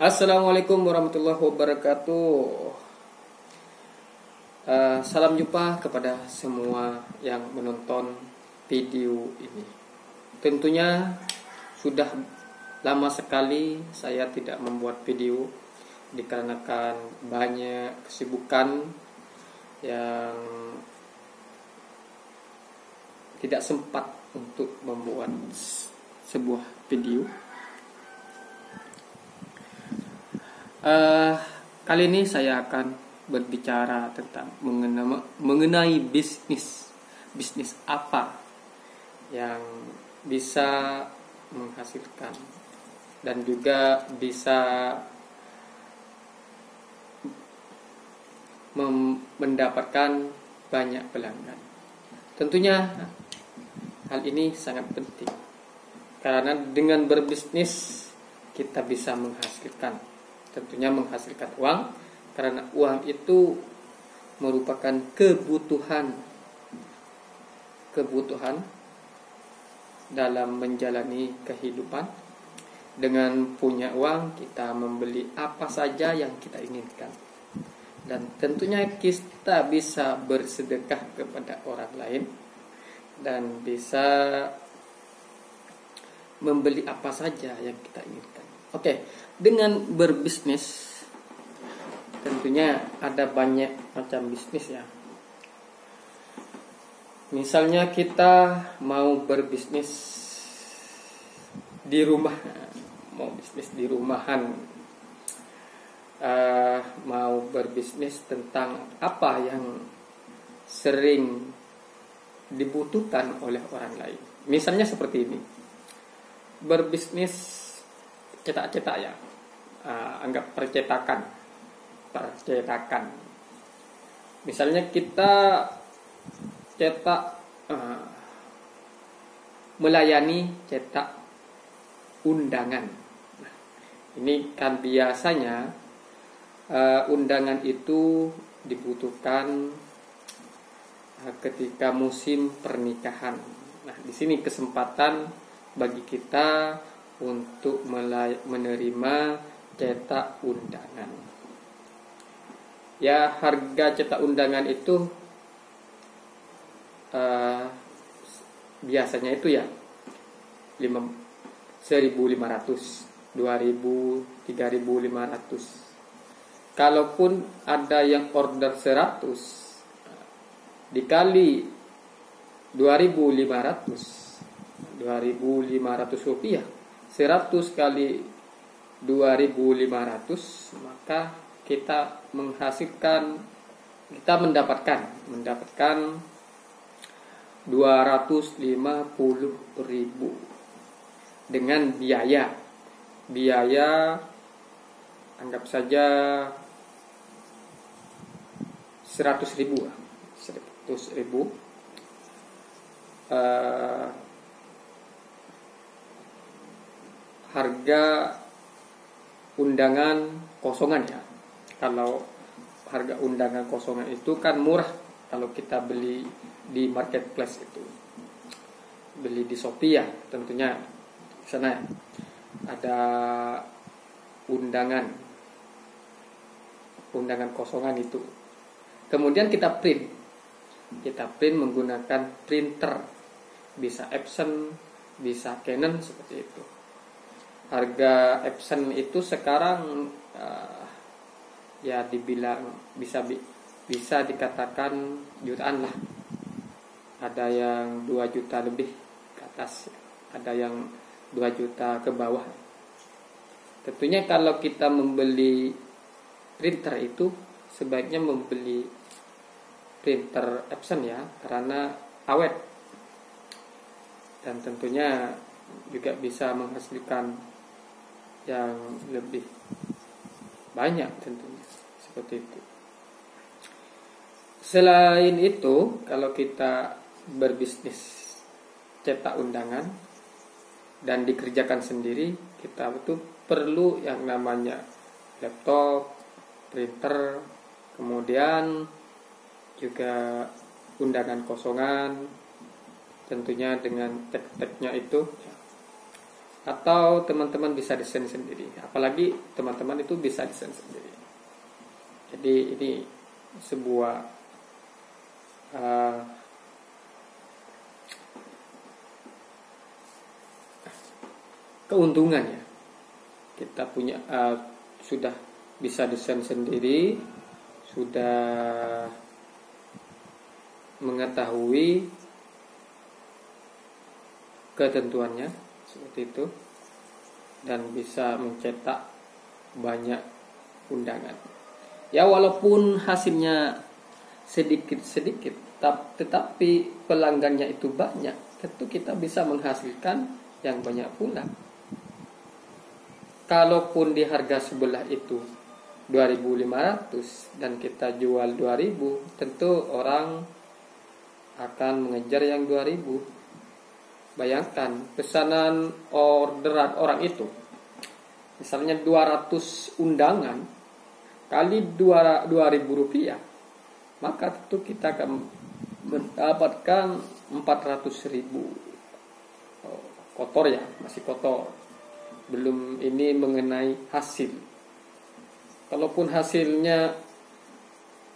Assalamualaikum warahmatullahi wabarakatuh. Salam jumpa kepada semua yang menonton video ini. Tentunya sudah lama sekali saya tidak membuat video dikarenakan banyak kesibukan yang tidak sempat untuk membuat sebuah video. Kali ini saya akan berbicara tentang mengenai bisnis apa yang bisa menghasilkan dan juga bisa mendapatkan banyak pelanggan. Tentunya hal ini sangat penting karena dengan berbisnis kita bisa menghasilkan uang, karena uang itu merupakan kebutuhan dalam menjalani kehidupan. Dengan punya uang kita membeli apa saja yang kita inginkan, dan tentunya kita bisa bersedekah kepada orang lain dan bisa membeli apa saja yang kita inginkan. Oke, dengan berbisnis tentunya ada banyak macam bisnis ya. Misalnya kita mau berbisnis di rumah, mau bisnis di rumahan, mau berbisnis tentang apa yang sering dibutuhkan oleh orang lain. Misalnya seperti ini, berbisnis cetak ya, anggap percetakan. Misalnya kita cetak, melayani cetak undangan. Nah, ini kan biasanya undangan itu dibutuhkan ketika musim pernikahan. Nah, di sini kesempatan bagi kita untuk menerima cetak undangan. Ya, harga cetak undangan itu biasanya itu ya 1.500, 2.000, 3.500. Kalaupun ada yang order 100 dikali 2.500 rupiah, 100 kali 2.500, maka kita mendapatkan 250.000 dengan biaya anggap saja 100.000. Harga undangan kosongan ya. Kalau harga undangan kosongan itu kan murah kalau kita beli di marketplace, itu beli di Shopee ya. Tentunya di sana ada undangan kosongan itu. Kemudian kita print menggunakan printer, bisa Epson, bisa Canon, seperti itu. Harga Epson itu sekarang ya dibilang bisa dikatakan jutaan lah. Ada yang 2 juta lebih ke atas, ada yang 2 juta ke bawah. Tentunya kalau kita membeli printer itu sebaiknya membeli printer Epson ya, karena awet dan tentunya juga bisa menghasilkan yang lebih banyak, tentunya seperti itu. Selain itu, kalau kita berbisnis cetak undangan dan dikerjakan sendiri, kita itu perlu yang namanya laptop, printer, kemudian juga undangan kosongan, tentunya dengan tek-teknya itu. atau teman-teman bisa desain sendiri. Apalagi teman-teman itu bisa desain sendiri. Jadi ini sebuah keuntungan ya. Kita punya sudah bisa desain sendiri, sudah mengetahui ketentuannya seperti itu, dan bisa mencetak banyak undangan. Ya walaupun hasilnya sedikit-sedikit, tetapi pelanggannya itu banyak, tentu kita bisa menghasilkan yang banyak pula. Kalaupun di harga sebelah itu 2.500 dan kita jual 2.000, tentu orang akan mengejar yang 2.000. Bayangkan pesanan orderan orang itu, misalnya 200 undangan kali 2.000 rupiah, maka tentu kita akan mendapatkan 400.000 kotor ya, masih kotor. Belum ini mengenai hasil. Kalaupun hasilnya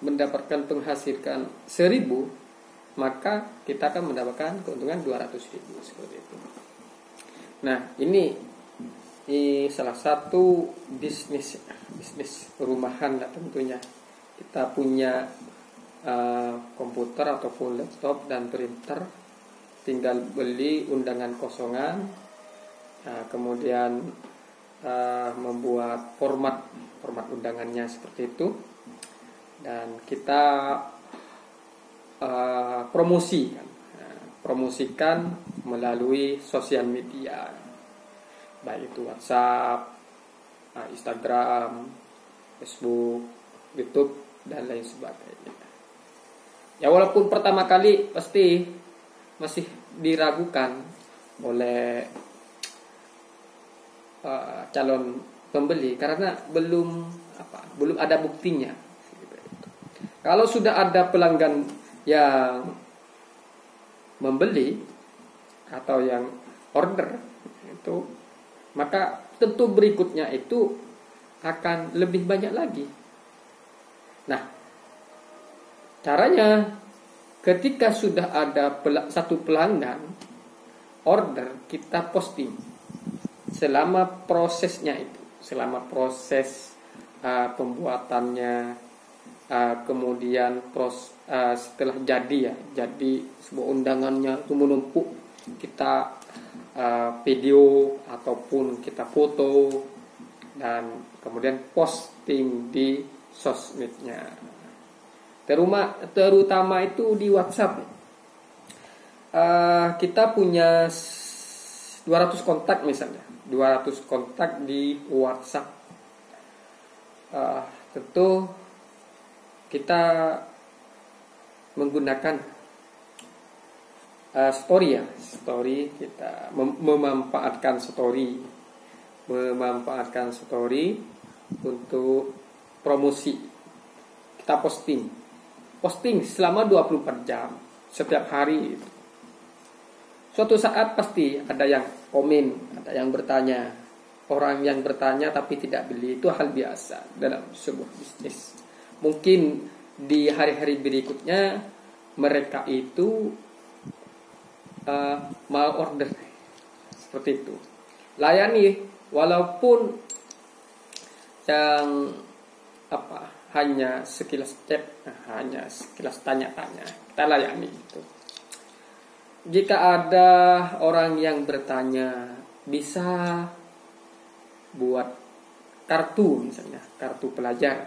mendapatkan penghasilan 1.000, maka kita akan mendapatkan keuntungan 200.000 seperti itu. Nah, ini salah satu bisnis rumahan lah tentunya. Kita punya komputer ataupun laptop dan printer, tinggal beli undangan kosongan, kemudian membuat format undangannya seperti itu, dan kita promosikan melalui sosial media, baik itu WhatsApp, Instagram, Facebook, YouTube, dan lain sebagainya. Ya walaupun pertama kali pasti masih diragukan oleh calon pembeli karena belum ada buktinya. Kalau sudah ada pelanggan yang membeli atau yang order itu, maka tentu berikutnya itu akan lebih banyak lagi. Nah, caranya ketika sudah ada satu pelanggan order, kita posting selama prosesnya itu, selama proses pembuatannya, kemudian setelah jadi sebuah undangannya itu menumpuk, kita video ataupun kita foto dan kemudian posting di sosmednya, terutama itu di WhatsApp. Kita punya 200 kontak misalnya, 200 kontak di WhatsApp. Tentu kita menggunakan story kita memanfaatkan story untuk promosi. Kita posting selama 24 jam setiap hari. Suatu saat pasti ada yang komen, ada yang bertanya. Orang yang bertanya tapi tidak beli, itu hal biasa dalam sebuah bisnis. Mungkin di hari-hari berikutnya mereka itu mau order seperti itu. Layani walaupun yang hanya sekilas chat, hanya sekilas tanya-tanya, kita layani itu. Jika ada orang yang bertanya, bisa buat kartu misalnya, kartu pelajar.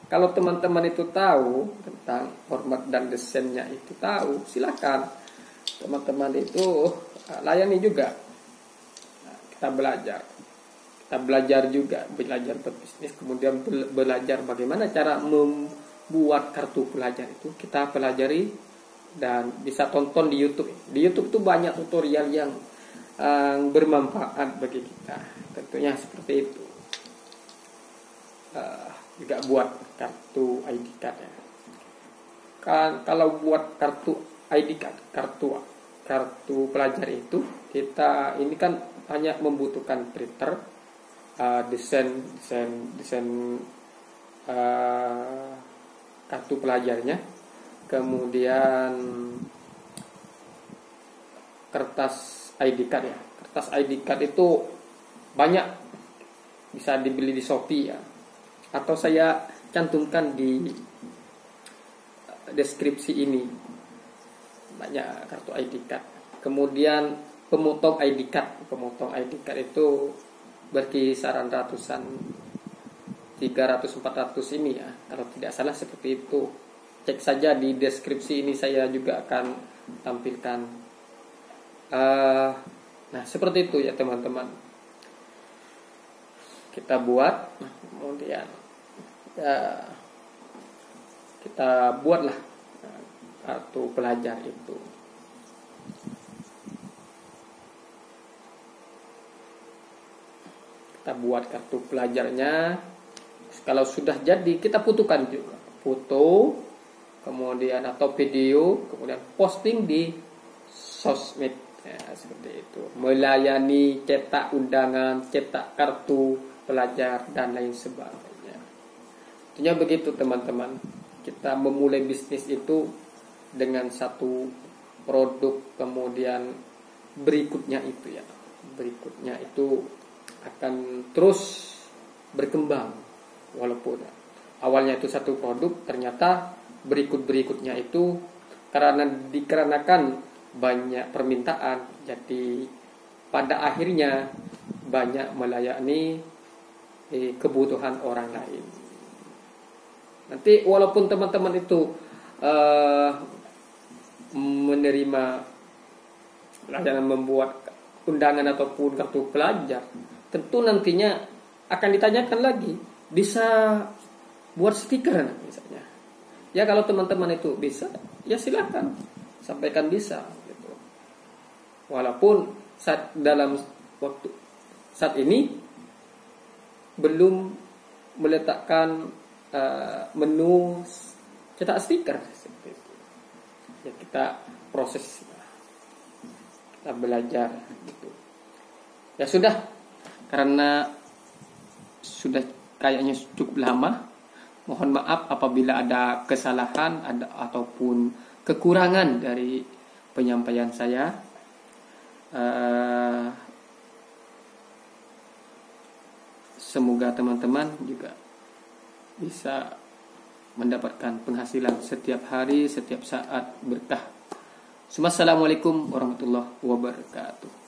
Kalau teman-teman itu tahu tentang format dan desainnya itu tahu, silakan teman-teman itu layani juga. Kita belajar juga, belajar berbisnis, kemudian belajar bagaimana cara membuat kartu pelajar itu. Kita pelajari dan bisa tonton di YouTube. Di YouTube itu banyak tutorial yang bermanfaat bagi kita. Tentunya seperti itu. Juga buat kartu ID card ya. Kalau buat kartu ID card, kartu pelajar itu, kita ini kan banyak membutuhkan printer, desain kartu pelajarnya, kemudian kertas ID card ya. Kertas ID card itu banyak, bisa dibeli di Shopee ya, atau saya cantumkan di deskripsi ini. Banyak kartu ID card. Kemudian pemotong ID card. Pemotong ID card itu berkisaran ratusan, 300-400 ini ya, kalau tidak salah seperti itu. Cek saja di deskripsi ini, saya juga akan tampilkan. Nah seperti itu ya teman-teman, kita buat, kemudian kita buatlah kartu pelajar itu. Kita buat kartu pelajarnya. Kalau sudah jadi, kita butuhkan juga foto, kemudian atau video, kemudian posting di sosmed ya, seperti itu. Melayani cetak undangan, cetak kartu pelajar dan lain sebagainya. Tentunya begitu teman-teman. Kita memulai bisnis itu dengan satu produk, kemudian berikutnya itu akan terus berkembang. Walaupun awalnya itu satu produk, ternyata berikutnya itu dikarenakan banyak permintaan, jadi pada akhirnya banyak melayani kebutuhan orang lain. Nanti walaupun teman-teman itu menerima layanan membuat undangan ataupun kartu pelajar, tentu nantinya akan ditanyakan lagi, bisa buat stiker misalnya. Ya kalau teman-teman itu bisa, ya silakan sampaikan bisa gitu. Walaupun saat ini belum meletakkan menu cetak stiker seperti itu. Ya kita proses, kita belajar gitu. Ya sudah, karena sudah kayaknya cukup lama. Mohon maaf apabila ada kesalahan ataupun kekurangan dari penyampaian saya. Semoga teman-teman juga bisa mendapatkan penghasilan setiap hari, setiap saat, berkah. Assalamualaikum warahmatullahi wabarakatuh.